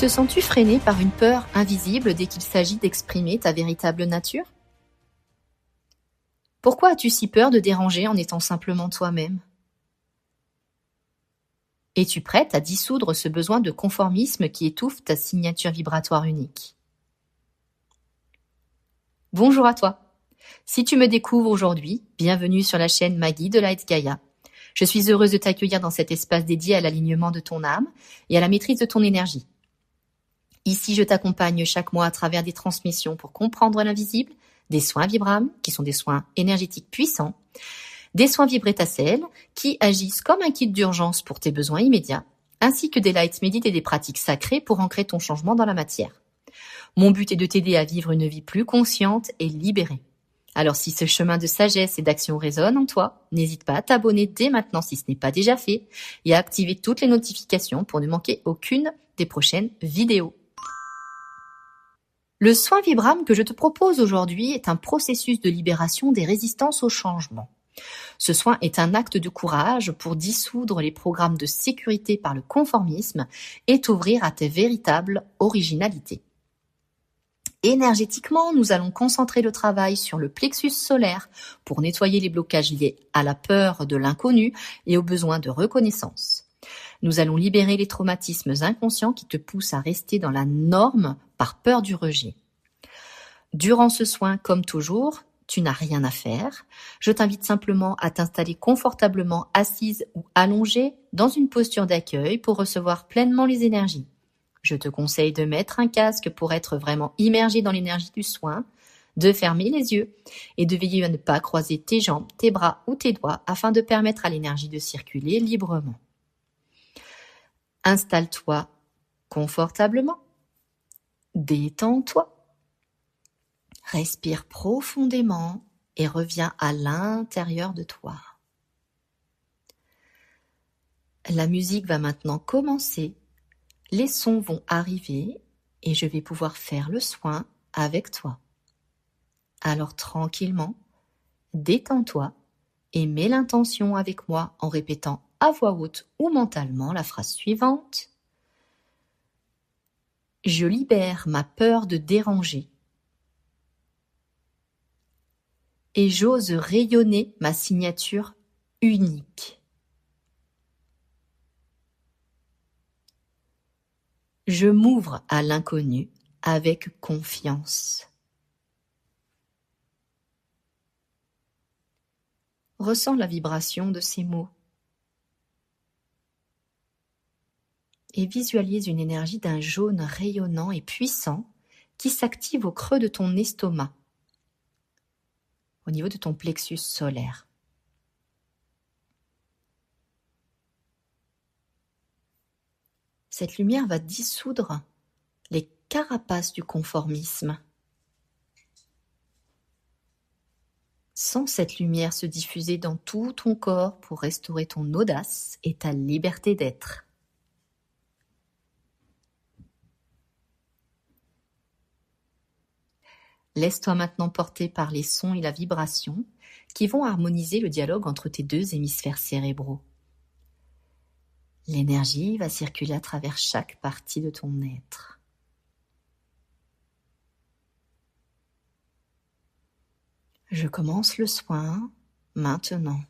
Te sens-tu freiné par une peur invisible dès qu'il s'agit d'exprimer ta véritable nature? Pourquoi as-tu si peur de déranger en étant simplement toi-même? Es-tu prête à dissoudre ce besoin de conformisme qui étouffe ta signature vibratoire unique? Bonjour à toi. Si tu me découvres aujourd'hui, bienvenue sur la chaîne Maggie de Light Gaia. Je suis heureuse de t'accueillir dans cet espace dédié à l'alignement de ton âme et à la maîtrise de ton énergie. Ici, je t'accompagne chaque mois à travers des transmissions pour comprendre l'invisible, des soins Vibram, qui sont des soins énergétiques puissants, des soins Vibrétacel, qui agissent comme un kit d'urgence pour tes besoins immédiats, ainsi que des light medit et des pratiques sacrées pour ancrer ton changement dans la matière. Mon but est de t'aider à vivre une vie plus consciente et libérée. Alors si ce chemin de sagesse et d'action résonne en toi, n'hésite pas à t'abonner dès maintenant si ce n'est pas déjà fait et à activer toutes les notifications pour ne manquer aucune des prochaines vidéos. Le soin Vibram que je te propose aujourd'hui est un processus de libération des résistances au changement. Ce soin est un acte de courage pour dissoudre les programmes de sécurité par le conformisme et t'ouvrir à tes véritables originalités. Énergétiquement, nous allons concentrer le travail sur le plexus solaire pour nettoyer les blocages liés à la peur de l'inconnu et au besoin de reconnaissance. Nous allons libérer les traumatismes inconscients qui te poussent à rester dans la norme par peur du rejet. Durant ce soin, comme toujours, tu n'as rien à faire. Je t'invite simplement à t'installer confortablement assise ou allongée dans une posture d'accueil pour recevoir pleinement les énergies. Je te conseille de mettre un casque pour être vraiment immergé dans l'énergie du soin, de fermer les yeux et de veiller à ne pas croiser tes jambes, tes bras ou tes doigts afin de permettre à l'énergie de circuler librement. Installe-toi confortablement. Détends-toi. Respire profondément et reviens à l'intérieur de toi. La musique va maintenant commencer. Les sons vont arriver et je vais pouvoir faire le soin avec toi. Alors tranquillement, détends-toi et mets l'intention avec moi en répétant à voix haute ou mentalement la phrase suivante. Je libère ma peur de déranger et j'ose rayonner ma signature unique. Je m'ouvre à l'inconnu avec confiance. Ressens la vibration de ces mots et visualise une énergie d'un jaune rayonnant et puissant qui s'active au creux de ton estomac, au niveau de ton plexus solaire. Cette lumière va dissoudre les carapaces du conformisme. Sens cette lumière se diffuser dans tout ton corps pour restaurer ton audace et ta liberté d'être. Laisse-toi maintenant porter par les sons et la vibration qui vont harmoniser le dialogue entre tes deux hémisphères cérébraux. L'énergie va circuler à travers chaque partie de ton être. Je commence le soin maintenant.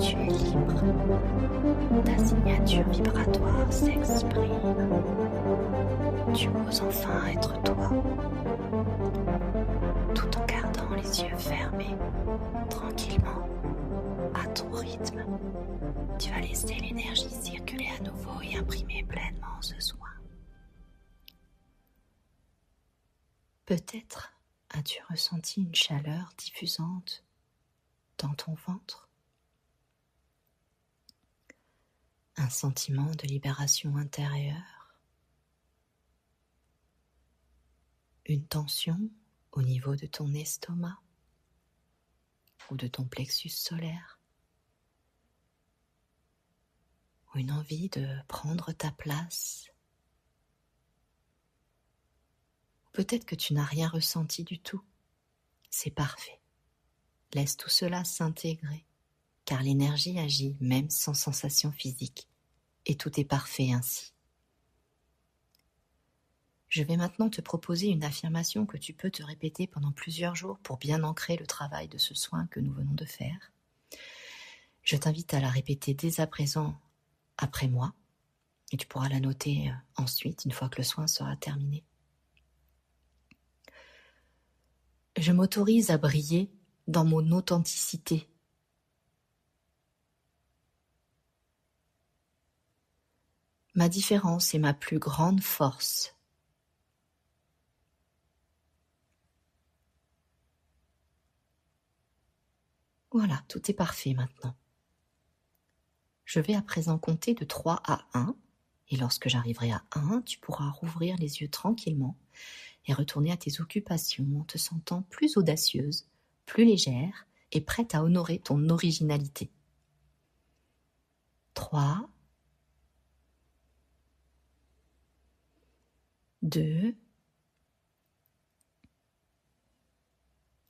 Tu es libre. Ta signature vibratoire s'exprime. Tu oses enfin être toi, tout en gardant les yeux fermés, tranquillement, à ton rythme. Tu vas laisser l'énergie circuler à nouveau et imprimer pleinement ce soin. Peut-être as-tu ressenti une chaleur diffusante dans ton ventre, un sentiment de libération intérieure, une tension au niveau de ton estomac ou de ton plexus solaire, ou une envie de prendre ta place. Peut-être que tu n'as rien ressenti du tout. C'est parfait. Laisse tout cela s'intégrer, car l'énergie agit même sans sensation physique, et tout est parfait ainsi. Je vais maintenant te proposer une affirmation que tu peux te répéter pendant plusieurs jours pour bien ancrer le travail de ce soin que nous venons de faire. Je t'invite à la répéter dès à présent après moi, et tu pourras la noter ensuite, une fois que le soin sera terminé. Je m'autorise à briller dans mon authenticité. Ma différence est ma plus grande force. Voilà, tout est parfait maintenant. Je vais à présent compter de 3 à 1, et lorsque j'arriverai à 1, tu pourras rouvrir les yeux tranquillement et retourner à tes occupations en te sentant plus audacieuse, plus légère et prête à honorer ton originalité. 3, 2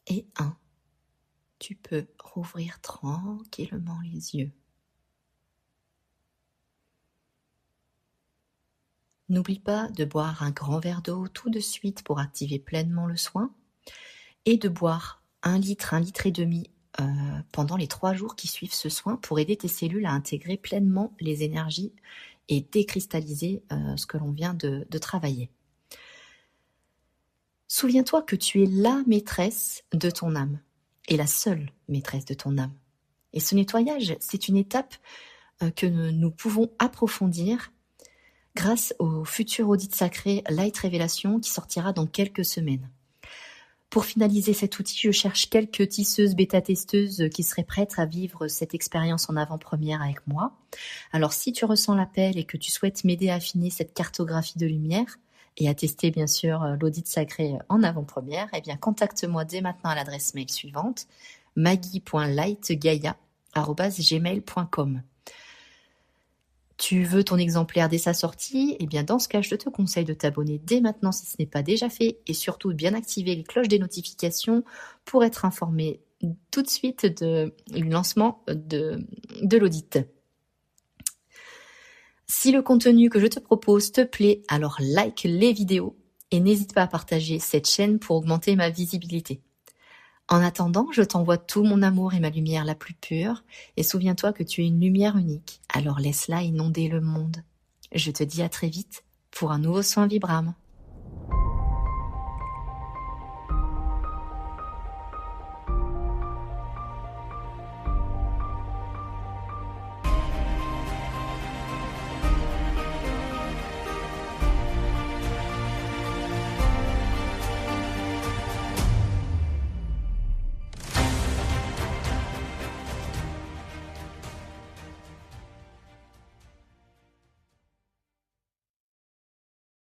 et 1. Tu peux rouvrir tranquillement les yeux. N'oublie pas de boire un grand verre d'eau tout de suite pour activer pleinement le soin et de boire 1 litre et demi pendant les 3 jours qui suivent ce soin pour aider tes cellules à intégrer pleinement les énergies et décristalliser ce que l'on vient de travailler. Souviens-toi que tu es la maîtresse de ton âme et la seule maîtresse de ton âme. Et ce nettoyage, c'est une étape que nous pouvons approfondir grâce au futur audit sacré Light Révélation qui sortira dans quelques semaines. Pour finaliser cet outil, je cherche quelques tisseuses bêta-testeuses qui seraient prêtes à vivre cette expérience en avant-première avec moi. Alors si tu ressens l'appel et que tu souhaites m'aider à affiner cette cartographie de lumière et à tester bien sûr l'audit sacré en avant-première, eh bien contacte-moi dès maintenant à l'adresse mail suivante maggie.lightgaia@gmail.com. Tu veux ton exemplaire dès sa sortie? Eh bien, dans ce cas, je te conseille de t'abonner dès maintenant si ce n'est pas déjà fait et surtout de bien activer les cloches des notifications pour être informé tout de suite du lancement de l'audit. Si le contenu que je te propose te plaît, alors like les vidéos et n'hésite pas à partager cette chaîne pour augmenter ma visibilité. En attendant, je t'envoie tout mon amour et ma lumière la plus pure, et souviens-toi que tu es une lumière unique, alors laisse-la inonder le monde. Je te dis à très vite pour un nouveau soin Vibram.